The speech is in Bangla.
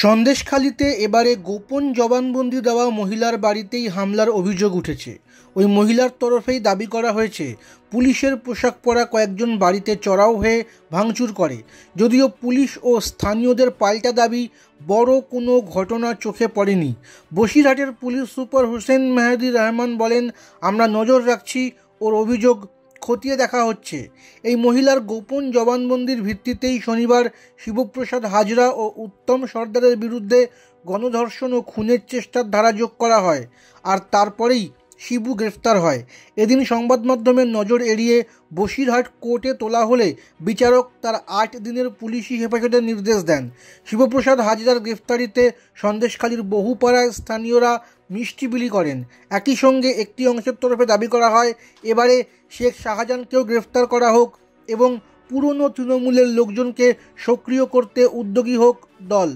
সন্দেশখালিতে এবারে গোপন জবানবন্দি দেওয়া মহিলার বাড়িতেই হামলার অভিযোগ উঠেছে। ওই মহিলার তরফেই দাবি করা হয়েছে পুলিশের পোশাক পরা কয়েকজন বাড়িতে চড়াও হয়ে ভাঙচুর করে। যদিও পুলিশ ও স্থানীয়দের পাল্টা দাবি বড় কোনো ঘটনা চোখে পড়েনি। বসিরহাটের পুলিশ সুপার হোসেন মেহেদি রহমান বলেন, আমরা নজর রাখছি, ওর অভিযোগ খতিয়ে দেখা হচ্ছে। এই মহিলার গোপন জবানবন্দির ভিত্তিতেই শনিবার শিবপ্রসাদ হাজরা ও উত্তম সর্দারের বিরুদ্ধে গণধর্ষণ ও খুনের চেষ্টার ধারা যোগ করা হয়, আর তারপরেই শিবু গ্রেফতার হয়। এদিন সংবাদ মাধ্যমের নজর এড়িয়ে বসিরহাট কোর্টে তোলা হলে বিচারক তার 8 দিনের পুলিশি হেফাজতের নির্দেশ দেন। শিবপ্রসাদ হাজরার গ্রেফতারিতে সন্দেশখালীর বহু পাড়ায় স্থানীয়রা মিষ্টি বিলি করেন। একই সঙ্গে একটি অংশের তরফে দাবি করা হয় এবারে শেখ শাহজাহানকেও গ্রেফতার করা হোক এবং পুরনো তৃণমূলের লোকজনকে সক্রিয় করতে উদ্যোগী হোক দল।